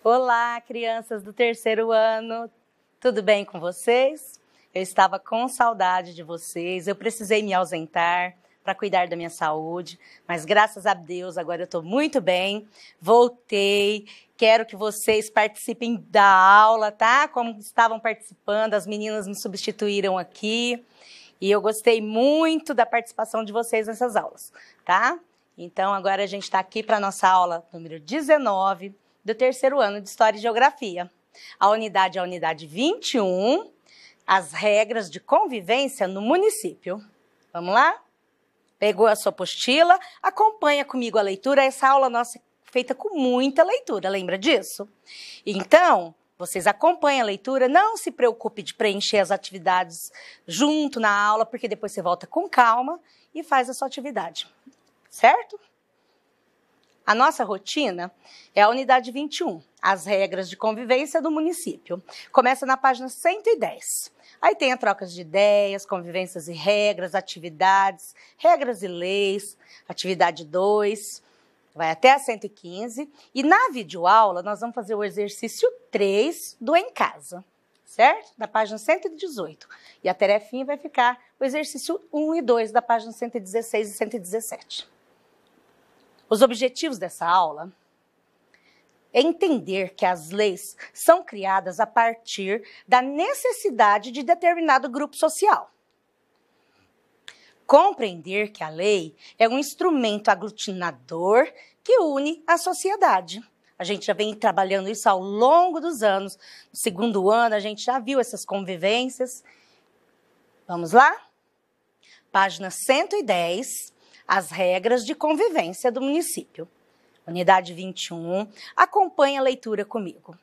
Olá, crianças do terceiro ano, tudo bem com vocês? Eu estava com saudade de vocês, eu precisei me ausentar para cuidar da minha saúde, mas graças a Deus agora eu estou muito bem, voltei, quero que vocês participem da aula, tá? Como estavam participando, as meninas me substituíram aqui e eu gostei muito da participação de vocês nessas aulas, tá? Então agora a gente está aqui para a nossa aula número 19, do terceiro ano de História e Geografia. A unidade é a unidade 21, as regras de convivência no município. Vamos lá? Pegou a sua apostila? Acompanha comigo a leitura. Essa aula nossa é feita com muita leitura, lembra disso? Então, vocês acompanham a leitura, não se preocupe de preencher as atividades junto na aula, porque depois você volta com calma e faz a sua atividade, certo? A nossa rotina é a unidade 21, as regras de convivência do município. Começa na página 110. Aí tem a troca de ideias, convivências e regras, atividades, regras e leis, atividade 2, vai até a 115. E na videoaula nós vamos fazer o exercício 3 do Em Casa, certo? Da página 118. E a tarefinha vai ficar o exercício 1 e 2 da página 116 e 117. Os objetivos dessa aula é entender que as leis são criadas a partir da necessidade de determinado grupo social. Compreender que a lei é um instrumento aglutinador que une a sociedade. A gente já vem trabalhando isso ao longo dos anos. No segundo ano, a gente já viu essas convivências. Vamos lá? Página 110. As regras de convivência do município. Unidade 21, acompanhe a leitura comigo.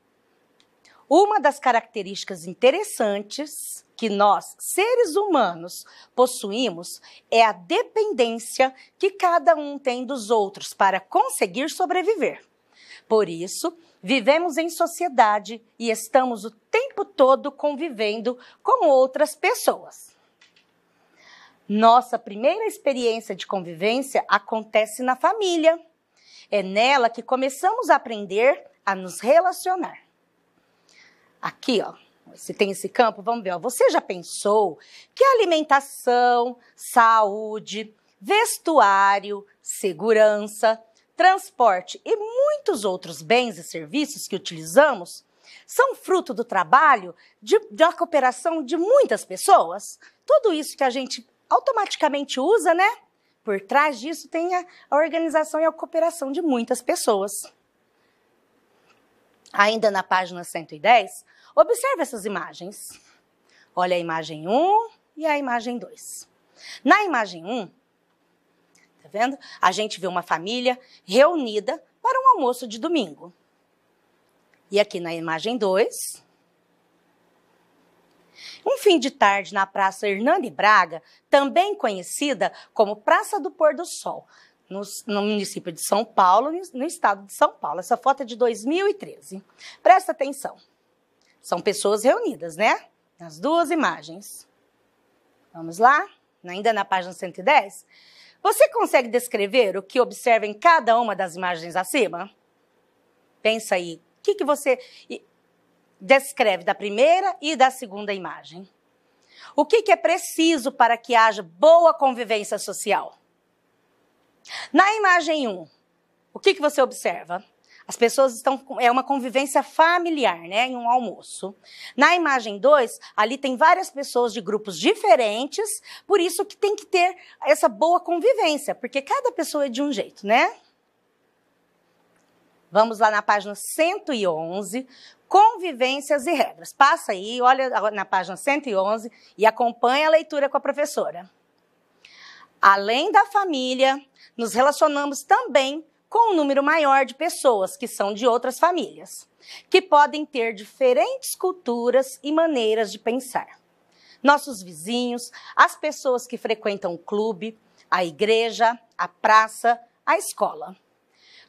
Uma das características interessantes que nós, seres humanos, possuímos é a dependência que cada um tem dos outros para conseguir sobreviver. Por isso, vivemos em sociedade e estamos o tempo todo convivendo com outras pessoas. Nossa primeira experiência de convivência acontece na família. É nela que começamos a aprender a nos relacionar. Aqui, ó, se tem esse campo, vamos ver. Ó, você já pensou que alimentação, saúde, vestuário, segurança, transporte e muitos outros bens e serviços que utilizamos são fruto do trabalho, da cooperação de muitas pessoas? Tudo isso que a gente automaticamente usa, né? Por trás disso tem a organização e a cooperação de muitas pessoas. Ainda na página 110, observe essas imagens. Olha a imagem 1 e a imagem 2. Na imagem 1, tá vendo? A gente vê uma família reunida para um almoço de domingo. E aqui na imagem 2... um fim de tarde na Praça Hernani Braga, também conhecida como Praça do Pôr do Sol, no município de São Paulo, no estado de São Paulo. Essa foto é de 2013. Presta atenção. São pessoas reunidas, né? Nas duas imagens. Vamos lá? Ainda na página 110. Você consegue descrever o que observa em cada uma das imagens acima? Pensa aí. O que você descreve da primeira e da segunda imagem? O que é preciso para que haja boa convivência social? Na imagem 1, o que você observa? As pessoas estão... é uma convivência familiar, né? Em um almoço. Na imagem 2, ali tem várias pessoas de grupos diferentes, por isso que tem que ter essa boa convivência, porque cada pessoa é de um jeito, né? Vamos lá na página 111, convivências e regras. Passa aí, olha na página 111 e acompanha a leitura com a professora. Além da família, nos relacionamos também com um número maior de pessoas que são de outras famílias, que podem ter diferentes culturas e maneiras de pensar. Nossos vizinhos, as pessoas que frequentam o clube, a igreja, a praça, a escola.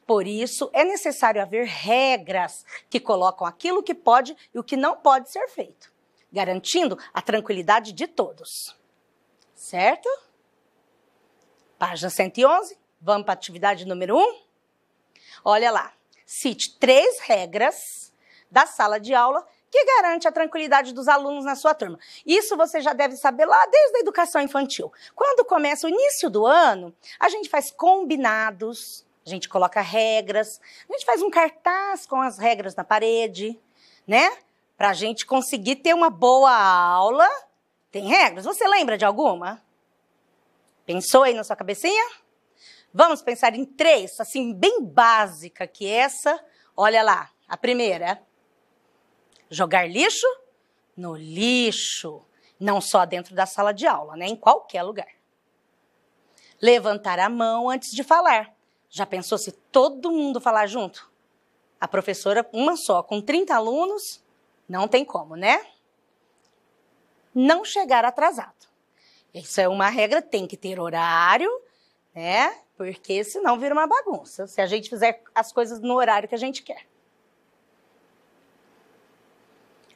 Por isso, é necessário haver regras que colocam aquilo que pode e o que não pode ser feito, garantindo a tranquilidade de todos. Certo? Página 111, vamos para a atividade número 1? Olha lá, Cite 3 regras da sala de aula que garante a tranquilidade dos alunos na sua turma. Isso você já deve saber lá desde a educação infantil. Quando começa o início do ano, a gente faz combinados, a gente coloca regras, a gente faz um cartaz com as regras na parede, né? Para a gente conseguir ter uma boa aula. Tem regras? Você lembra de alguma? Pensou aí na sua cabecinha? Vamos pensar em 3, assim, bem básica que essa. Olha lá, a primeira. Jogar lixo no lixo. Não só dentro da sala de aula, né? Em qualquer lugar. Levantar a mão antes de falar. Já pensou se todo mundo falar junto? A professora, uma só, com 30 alunos, não tem como, né? Não chegar atrasado. Isso é uma regra, tem que ter horário, né? Porque senão vira uma bagunça, se a gente fizer as coisas no horário que a gente quer.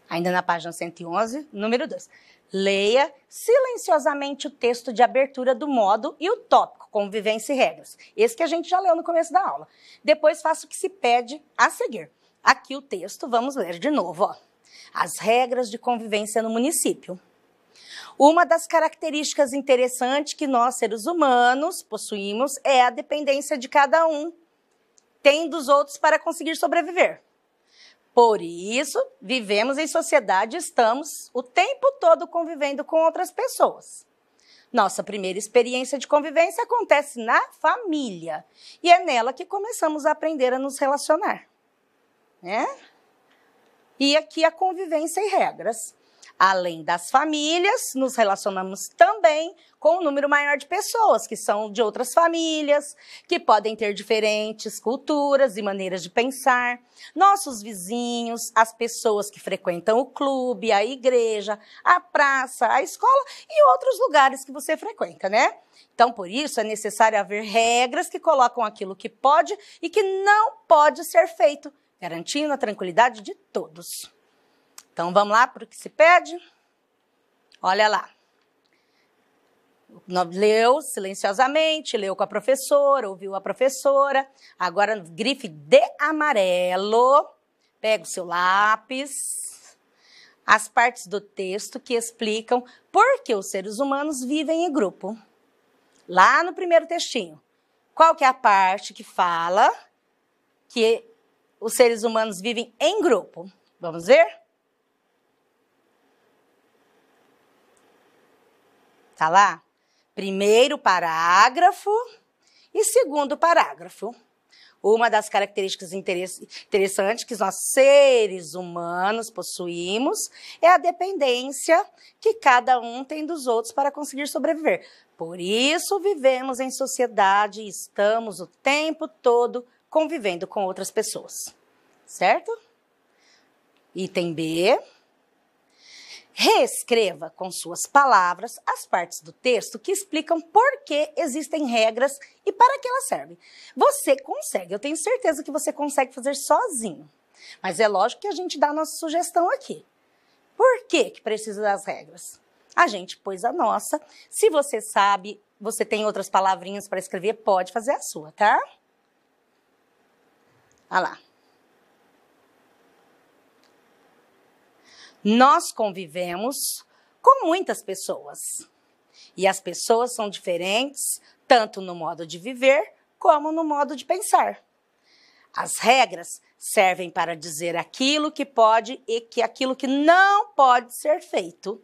Ainda na página 111, número 2. Leia silenciosamente o texto de abertura do modo e o tópico, convivência e regras. Esse que a gente já leu no começo da aula. Depois faça o que se pede a seguir. Aqui o texto, vamos ler de novo, ó. As regras de convivência no município. Uma das características interessantes que nós, seres humanos, possuímos é a dependência de cada um, tem dos outros para conseguir sobreviver. Por isso, vivemos em sociedade e estamos o tempo todo convivendo com outras pessoas. Nossa primeira experiência de convivência acontece na família e é nela que começamos a aprender a nos relacionar, né? E aqui a convivência e regras. Além das famílias, nos relacionamos também com um número maior de pessoas que são de outras famílias, que podem ter diferentes culturas e maneiras de pensar. Nossos vizinhos, as pessoas que frequentam o clube, a igreja, a praça, a escola e outros lugares que você frequenta, né? Então, por isso, é necessário haver regras que colocam aquilo que pode e que não pode ser feito, garantindo a tranquilidade de todos. Então, vamos lá para o que se pede? Olha lá. Leu silenciosamente, leu com a professora, ouviu a professora. Agora, grife de amarelo. Pega o seu lápis. As partes do texto que explicam por que os seres humanos vivem em grupo. Lá no primeiro textinho. Qual que é a parte que fala que os seres humanos vivem em grupo? Vamos ver? Tá lá? Primeiro parágrafo e segundo parágrafo. Uma das características interessantes que nós seres humanos possuímos é a dependência que cada um tem dos outros para conseguir sobreviver. Por isso vivemos em sociedade e estamos o tempo todo convivendo com outras pessoas. Certo? Item B. Reescreva com suas palavras as partes do texto que explicam por que existem regras e para que elas servem. Você consegue, eu tenho certeza que você consegue fazer sozinho. Mas é lógico que a gente dá a nossa sugestão aqui. Por que precisa das regras? A gente pôs a nossa. Se você sabe, você tem outras palavrinhas para escrever, pode fazer a sua, tá? Olha lá. Nós convivemos com muitas pessoas. E as pessoas são diferentes, tanto no modo de viver, como no modo de pensar. As regras servem para dizer aquilo que pode e que aquilo que não pode ser feito,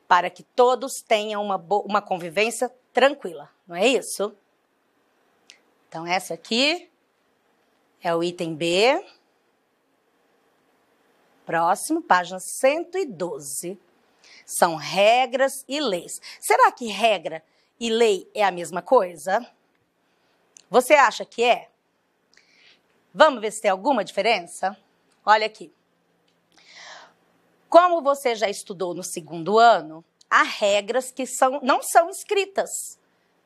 para que todos tenham uma convivência tranquila, não é isso? Então, essa aqui é o item B. Próximo, página 112. São regras e leis. Será que regra e lei é a mesma coisa? Você acha que é? Vamos ver se tem alguma diferença? Olha aqui. Como você já estudou no segundo ano, há regras que não são escritas,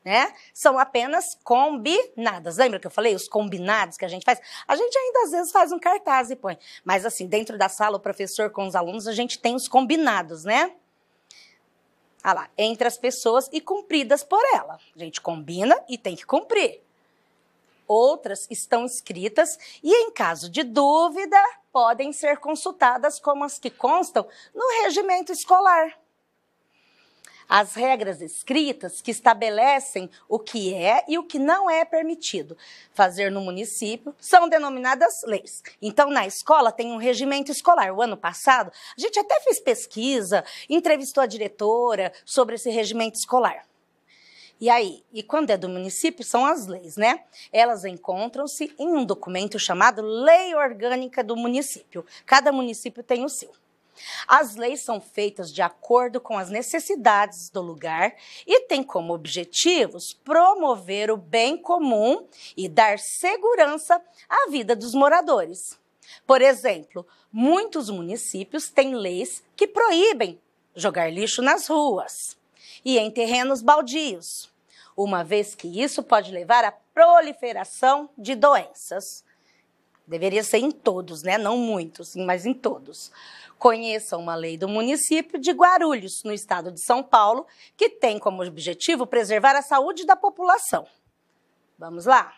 né? São apenas combinadas. Lembra que eu falei? Os combinados que a gente faz? A gente ainda às vezes faz um cartaz e põe. Mas assim, dentro da sala, o professor com os alunos, a gente tem os combinados, né? Ah lá, entre as pessoas e cumpridas por ela. A gente combina e tem que cumprir. Outras estão escritas e, em caso de dúvida, podem ser consultadas como as que constam no regimento escolar. As regras escritas que estabelecem o que é e o que não é permitido fazer no município são denominadas leis. Então, na escola tem um regimento escolar. O ano passado, a gente até fez pesquisa, entrevistou a diretora sobre esse regimento escolar. E aí, e quando é do município, são as leis, né? Elas encontram-se em um documento chamado Lei Orgânica do Município. Cada município tem o seu. As leis são feitas de acordo com as necessidades do lugar e têm como objetivos promover o bem comum e dar segurança à vida dos moradores. Por exemplo, muitos municípios têm leis que proíbem jogar lixo nas ruas e em terrenos baldios, uma vez que isso pode levar à proliferação de doenças. Deveria ser em todos, né? Não muitos, mas em todos. Conheça uma lei do município de Guarulhos, no estado de São Paulo, que tem como objetivo preservar a saúde da população. Vamos lá?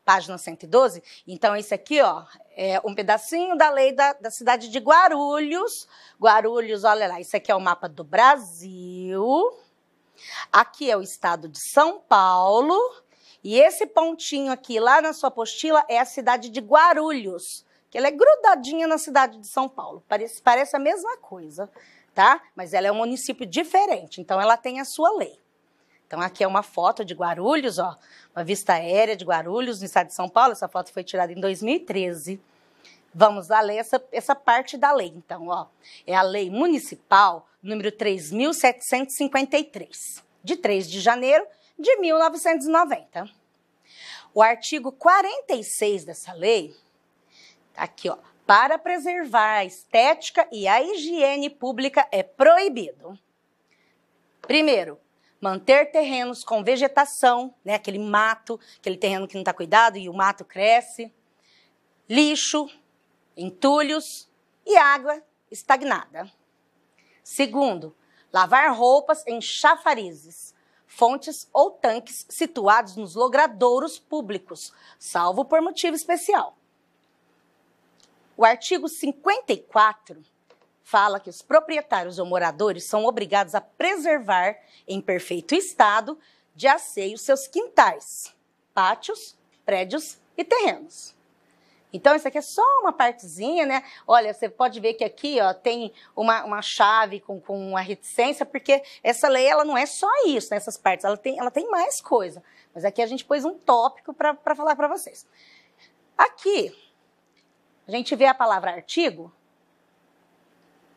Página 112. Então, esse aqui, ó, é um pedacinho da lei da cidade de Guarulhos. Guarulhos, olha lá, isso aqui é o mapa do Brasil. Aqui é o estado de São Paulo. E esse pontinho aqui, lá na sua apostila, é a cidade de Guarulhos, que ela é grudadinha na cidade de São Paulo. Parece a mesma coisa, tá? Mas ela é um município diferente, então ela tem a sua lei. Então aqui é uma foto de Guarulhos, ó, uma vista aérea de Guarulhos, no estado de São Paulo. Essa foto foi tirada em 2013. Vamos lá ler essa parte da lei, então, ó. É a Lei Municipal número 3.753, de 3 de janeiro de 1990. O artigo 46 dessa lei, aqui, ó, para preservar a estética e a higiene pública é proibido. Primeiro, manter terrenos com vegetação, né, aquele mato, aquele terreno que não está cuidado e o mato cresce, lixo, entulhos e água estagnada. Segundo, lavar roupas em chafarizes, fontes ou tanques situados nos logradouros públicos, salvo por motivo especial. O artigo 54 fala que os proprietários ou moradores são obrigados a preservar em perfeito estado de asseio seus quintais, pátios, prédios e terrenos. Então, isso aqui é só uma partezinha, né? Olha, você pode ver que aqui, ó, tem uma chave com uma reticência, porque essa lei, ela não é só isso, nessas partes, ela tem mais coisa. Mas aqui a gente pôs um tópico para falar para vocês. Aqui, a gente vê a palavra artigo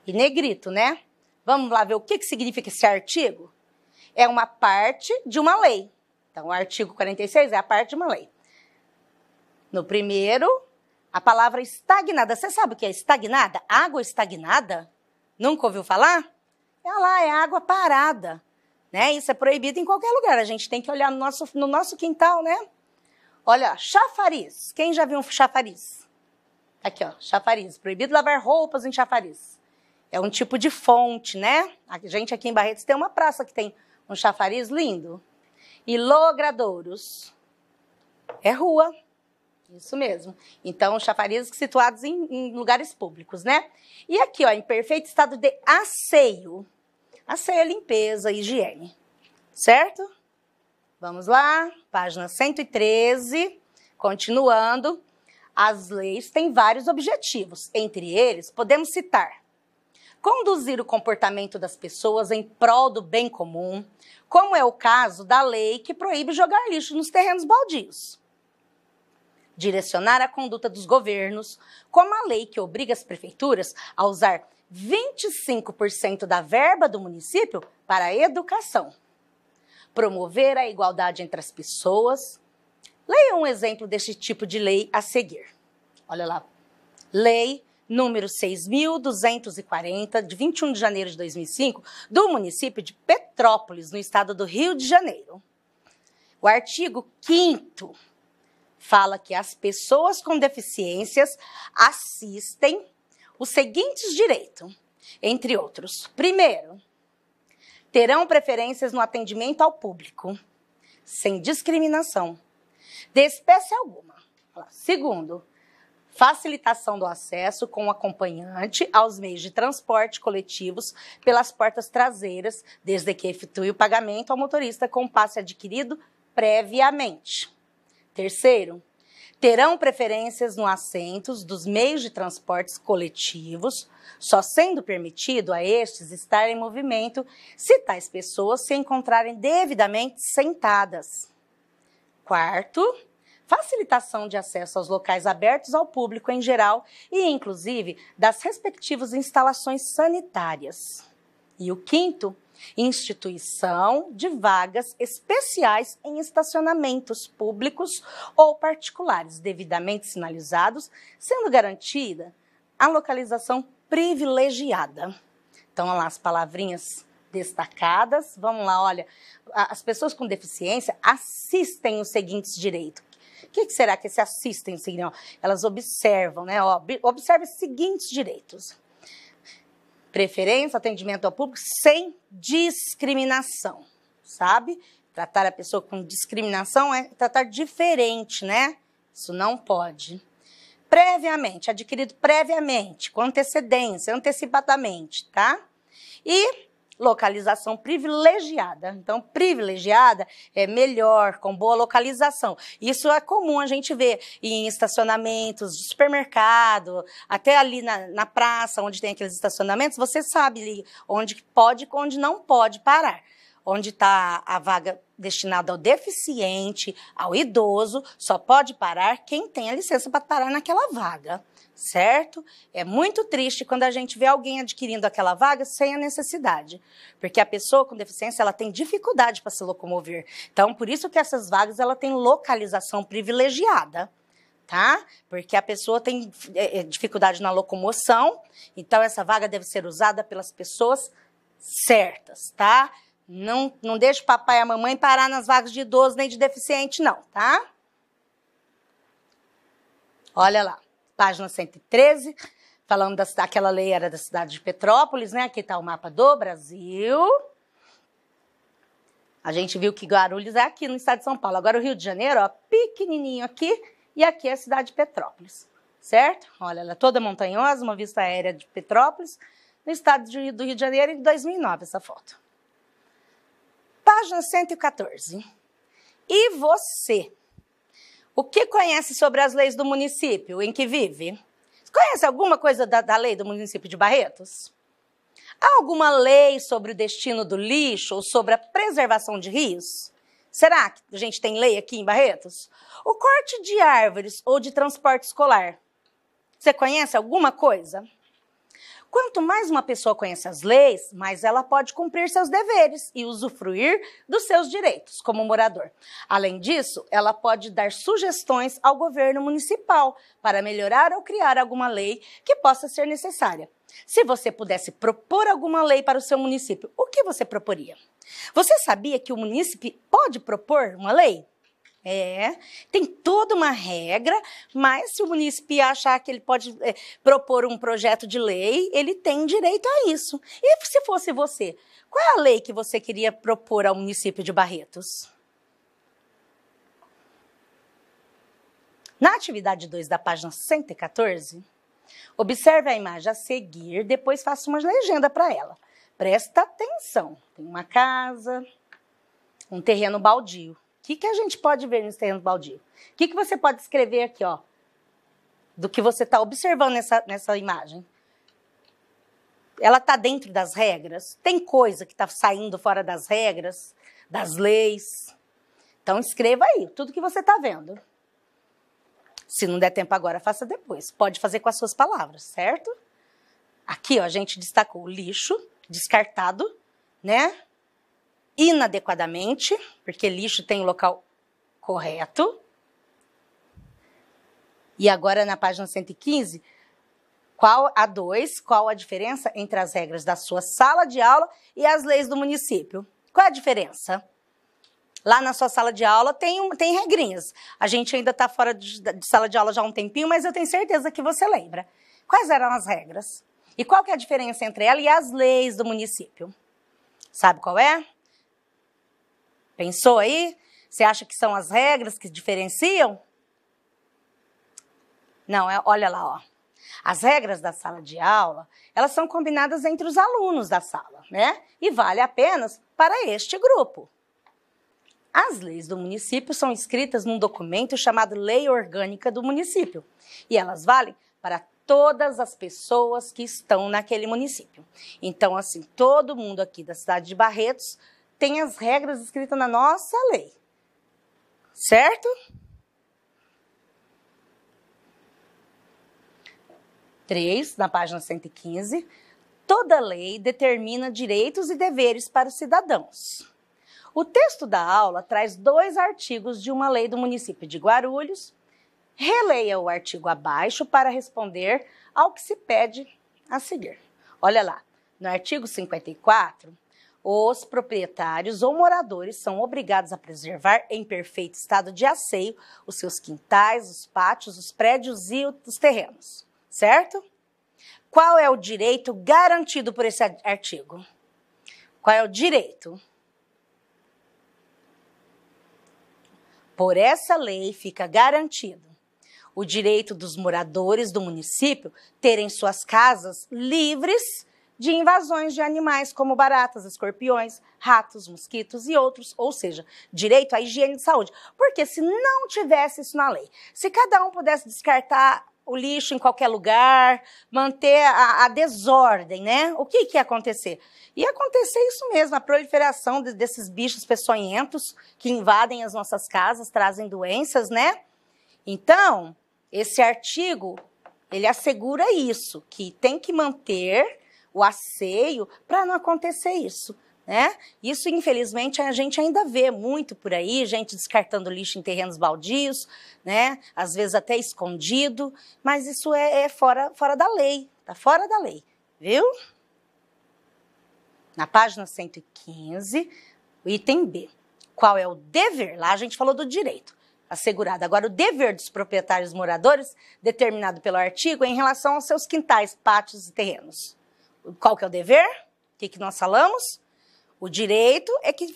e negrito, né? Vamos lá ver o que significa esse artigo? É uma parte de uma lei. Então, o artigo 46 é a parte de uma lei. No primeiro, a palavra estagnada. Você sabe o que é estagnada? Água estagnada? Nunca ouviu falar? É lá, é água parada. Né? Isso é proibido em qualquer lugar. A gente tem que olhar no nosso quintal, né? Olha, chafariz. Quem já viu um chafariz? Aqui, ó, chafariz. Proibido lavar roupas em chafariz. É um tipo de fonte, né? A gente aqui em Barretos tem uma praça que tem um chafariz lindo. E logradouros. É rua. Isso mesmo. Então, chafarizes situados em lugares públicos, né? E aqui, ó, em perfeito estado de asseio. Asseio é limpeza, higiene. Certo? Vamos lá. Página 113. Continuando. As leis têm vários objetivos. Entre eles, podemos citar: conduzir o comportamento das pessoas em prol do bem comum, como é o caso da lei que proíbe jogar lixo nos terrenos baldios. Direcionar a conduta dos governos, como a lei que obriga as prefeituras a usar 25% da verba do município para a educação. Promover a igualdade entre as pessoas. Leia um exemplo deste tipo de lei a seguir. Olha lá. Lei número 6.240, de 21 de janeiro de 2005, do município de Petrópolis, no estado do Rio de Janeiro. O artigo 5º fala que as pessoas com deficiências assistem os seguintes direitos, entre outros. Primeiro, terão preferências no atendimento ao público, sem discriminação, de espécie alguma. Segundo, facilitação do acesso com o acompanhante aos meios de transporte coletivos pelas portas traseiras, desde que efetue o pagamento ao motorista com passe adquirido previamente. Terceiro, terão preferências nos assentos dos meios de transportes coletivos, só sendo permitido a estes estar em movimento se tais pessoas se encontrarem devidamente sentadas. Quarto, facilitação de acesso aos locais abertos ao público em geral e, inclusive, das respectivas instalações sanitárias. E o quinto, instituição de vagas especiais em estacionamentos públicos ou particulares, devidamente sinalizados, sendo garantida a localização privilegiada. Então, olha lá as palavrinhas destacadas. Vamos lá, olha, as pessoas com deficiência assistem os seguintes direitos. O que será que se assistem? Elas observam, né? Observa os seguintes direitos. Preferência, atendimento ao público sem discriminação, sabe? Tratar a pessoa com discriminação é tratar diferente, né? Isso não pode. Previamente, adquirido previamente, com antecedência, antecipadamente, tá? E localização privilegiada. Então, privilegiada é melhor, com boa localização. Isso é comum a gente ver em estacionamentos de supermercado, até ali na praça, onde tem aqueles estacionamentos, você sabe ali onde pode e onde não pode parar. Onde está a vaga destinada ao deficiente, ao idoso, só pode parar quem tem a licença para parar naquela vaga, certo? É muito triste quando a gente vê alguém adquirindo aquela vaga sem a necessidade, porque a pessoa com deficiência ela tem dificuldade para se locomover. Então, por isso que essas vagas ela tem localização privilegiada, tá? Porque a pessoa tem dificuldade na locomoção, então essa vaga deve ser usada pelas pessoas certas, tá? Não deixe o papai e a mamãe parar nas vagas de idoso nem de deficiente, não, tá? Olha lá, página 113, falando daquela lei era da cidade de Petrópolis, né? Aqui está o mapa do Brasil. A gente viu que Guarulhos é aqui no estado de São Paulo. Agora o Rio de Janeiro, ó, pequenininho aqui, e aqui é a cidade de Petrópolis, certo? Olha, ela é toda montanhosa, uma vista aérea de Petrópolis, no estado do Rio de Janeiro, em 2009, essa foto. Página 114. E você? O que conhece sobre as leis do município em que vive? Conhece alguma coisa da lei do município de Barretos? Há alguma lei sobre o destino do lixo ou sobre a preservação de rios? Será que a gente tem lei aqui em Barretos? O corte de árvores ou de transporte escolar? Você conhece alguma coisa? Quanto mais uma pessoa conhece as leis, mais ela pode cumprir seus deveres e usufruir dos seus direitos como morador. Além disso, ela pode dar sugestões ao governo municipal para melhorar ou criar alguma lei que possa ser necessária. Se você pudesse propor alguma lei para o seu município, o que você proporia? Você sabia que o munícipe pode propor uma lei? Tem toda uma regra, mas se o munícipe achar que ele pode propor um projeto de lei, ele tem direito a isso. E se fosse você, qual é a lei que você queria propor ao município de Barretos? Na atividade 2 da página 114, observe a imagem a seguir, depois faça uma legenda para ela. Presta atenção, tem uma casa, um terreno baldio. O que a gente pode ver nesse terreno baldio? O que você pode escrever aqui, ó, do que você está observando nessa imagem? Ela está dentro das regras? Tem coisa que está saindo fora das regras, das leis? Então, escreva aí tudo que você está vendo. Se não der tempo agora, faça depois. Pode fazer com as suas palavras, certo? Aqui, ó, a gente destacou o lixo descartado, né? Inadequadamente, porque lixo tem o local correto. E agora na página 115, qual a diferença entre as regras da sua sala de aula e as leis do município? Qual é a diferença? Lá na sua sala de aula tem regrinhas. A gente ainda está fora de sala de aula já há um tempinho, mas eu tenho certeza que você lembra. Quais eram as regras? E qual que é a diferença entre ela e as leis do município? Sabe qual é? Pensou aí? Você acha que são as regras que diferenciam? Não, olha lá, ó. As regras da sala de aula, elas são combinadas entre os alunos da sala, né? E vale apenas para este grupo. As leis do município são escritas num documento chamado Lei Orgânica do Município. E elas valem para todas as pessoas que estão naquele município. Então, assim, todo mundo aqui da cidade de Barretos tem as regras escritas na nossa lei. Certo? 3, na página 115, toda lei determina direitos e deveres para os cidadãos. O texto da aula traz 2 artigos de uma lei do município de Guarulhos. Releia o artigo abaixo para responder ao que se pede a seguir. Olha lá, no artigo 54, os proprietários ou moradores são obrigados a preservar em perfeito estado de asseio os seus quintais, os pátios, os prédios e os terrenos. Certo? Qual é o direito garantido por esse artigo? Qual é o direito? Por essa lei fica garantido o direito dos moradores do município terem suas casas livres de invasões de animais como baratas, escorpiões, ratos, mosquitos e outros, ou seja, direito à higiene de saúde. Porque se não tivesse isso na lei, se cada um pudesse descartar o lixo em qualquer lugar, manter a desordem, né? O que ia acontecer? Ia acontecer isso mesmo, a proliferação desses bichos peçonhentos que invadem as nossas casas, trazem doenças, né? Então, esse artigo, ele assegura isso, que tem que manter o asseio para não acontecer isso, né? Isso, infelizmente, a gente ainda vê muito por aí, gente descartando lixo em terrenos baldios, né? Às vezes até escondido, mas isso é fora da lei, tá fora da lei, viu? Na página 115, o item B. Qual é o dever? Lá a gente falou do direito assegurado. Agora, o dever dos proprietários moradores, determinado pelo artigo, é em relação aos seus quintais, pátios e terrenos. Qual que é o dever? O que nós falamos? O direito é que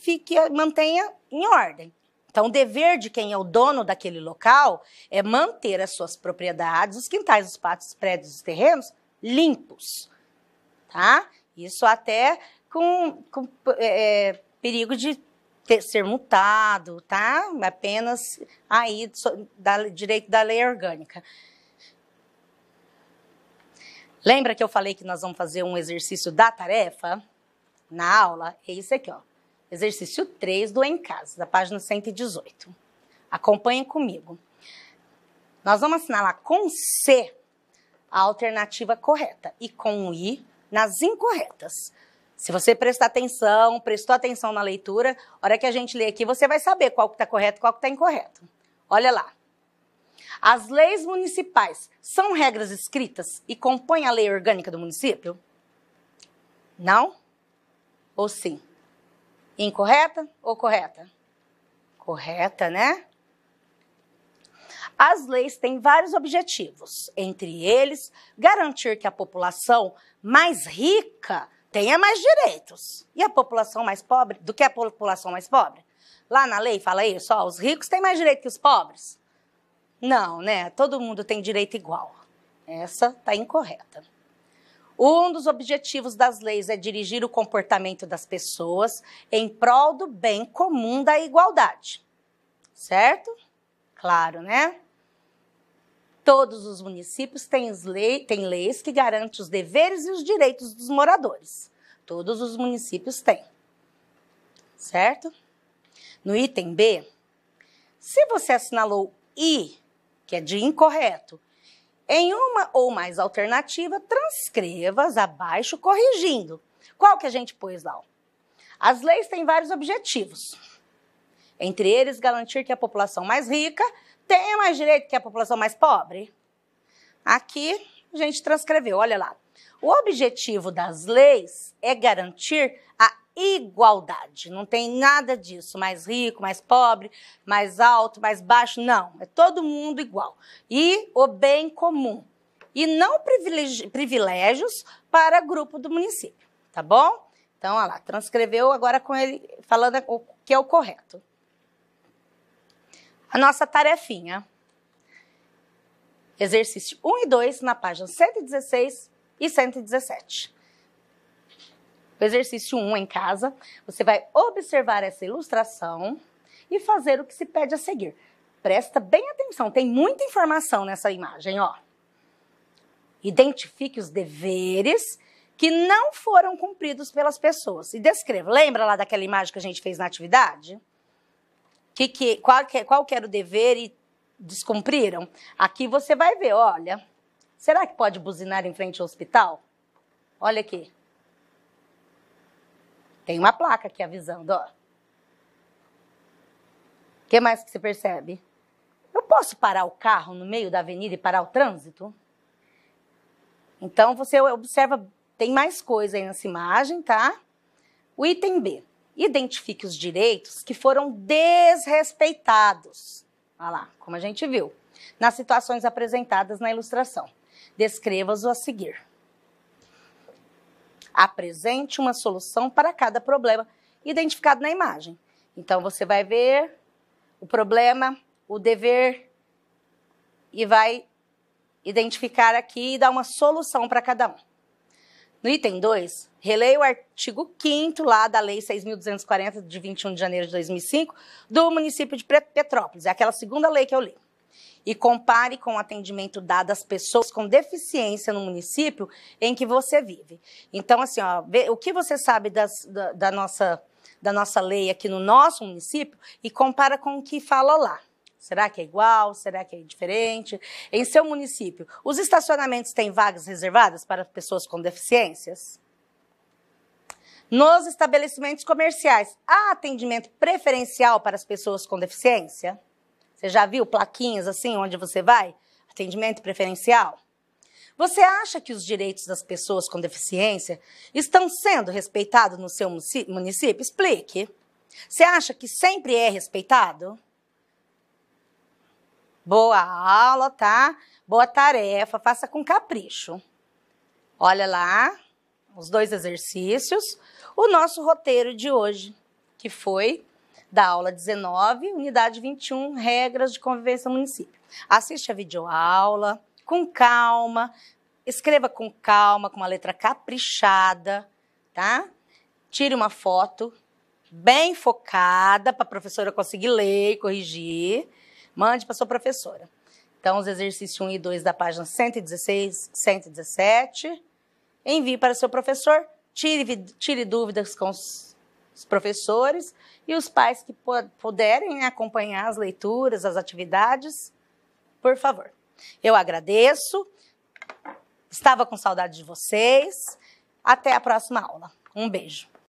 mantenha em ordem. Então, o dever de quem é o dono daquele local é manter as suas propriedades, os quintais, os pátios, os prédios, os terrenos, limpos. Tá? Isso até com perigo de ser multado, tá? Apenas aí, direito da lei orgânica. Lembra que eu falei que nós vamos fazer um exercício da tarefa na aula? É isso aqui, ó. Exercício 3 do Em Casa, da página 118. Acompanhem comigo. Nós vamos assinalar com C a alternativa correta e com I nas incorretas. Se você prestou atenção na leitura, a hora que a gente lê aqui, você vai saber qual que está correto e qual que está incorreto. Olha lá. As leis municipais são regras escritas e compõem a lei orgânica do município? Não? Ou sim? Incorreta ou correta? Correta, né? As leis têm vários objetivos, entre eles, garantir que a população mais rica tenha mais direitos. E a população mais pobre, do que a população mais pobre? Lá na lei fala isso, ó, os ricos têm mais direito que os pobres? Não, né? Todo mundo tem direito igual. Essa está incorreta. Um dos objetivos das leis é dirigir o comportamento das pessoas em prol do bem comum da igualdade. Certo? Claro, né? Todos os municípios têm leis que garantem os deveres e os direitos dos moradores. Todos os municípios têm. Certo? No item B, se você assinalou I, que é de incorreto, em uma ou mais alternativas, transcreva-as abaixo corrigindo. Qual que a gente pôs lá? As leis têm vários objetivos. Entre eles, garantir que a população mais rica tenha mais direito que a população mais pobre. Aqui, a gente transcreveu, olha lá. O objetivo das leis é garantir a igualdade. Não tem nada disso, mais rico, mais pobre, mais alto, mais baixo, não. É todo mundo igual. E o bem comum. E não privilégios para grupo do município, tá bom? Então, olha lá, transcreveu agora com ele falando o que é o correto. A nossa tarefinha. Exercício 1 e 2 na página 116 e 117. O exercício 1 em casa, você vai observar essa ilustração e fazer o que se pede a seguir. Presta bem atenção, tem muita informação nessa imagem, ó. Identifique os deveres que não foram cumpridos pelas pessoas. E descreva. Lembra lá daquela imagem que a gente fez na atividade? Qual que era o dever e descumpriram? Aqui você vai ver, olha. Será que pode buzinar em frente ao hospital? Olha aqui. Tem uma placa aqui avisando, ó. O que mais que você percebe? Eu posso parar o carro no meio da avenida e parar o trânsito? Então, você observa, tem mais coisa aí nessa imagem, tá? O item B. Identifique os direitos que foram desrespeitados. Olha lá, como a gente viu. Nas situações apresentadas na ilustração. Descreva-os a seguir. Apresente uma solução para cada problema identificado na imagem. Então, você vai ver o problema, o dever e vai identificar aqui e dar uma solução para cada um. No item 2, releia o artigo 5º lá da Lei 6.240, de 21 de janeiro de 2005, do município de Petrópolis. É aquela segunda lei que eu li. E compare com o atendimento dado às pessoas com deficiência no município em que você vive. Então, assim, ó, o que você sabe da nossa lei aqui no nosso município e compara com o que fala lá. Será que é igual? Será que é diferente? Em seu município, os estacionamentos têm vagas reservadas para pessoas com deficiências? Nos estabelecimentos comerciais, há atendimento preferencial para as pessoas com deficiência? Você já viu plaquinhas assim, onde você vai? Atendimento preferencial? Você acha que os direitos das pessoas com deficiência estão sendo respeitados no seu município? Explique. Você acha que sempre é respeitado? Boa aula, tá? Boa tarefa, faça com capricho. Olha lá, os 2 exercícios. O nosso roteiro de hoje, que foi da aula 19, unidade 21, regras de convivência no município. Assiste a videoaula, com calma, escreva com calma, com uma letra caprichada, tá? Tire uma foto bem focada para a professora conseguir ler e corrigir. Mande para sua professora. Então, os exercícios 1 e 2 da página 116, 117. Envie para seu professor, tire dúvidas com os professores e os pais que puderem acompanhar as leituras, as atividades, por favor. Eu agradeço, estava com saudade de vocês. Até a próxima aula. Um beijo.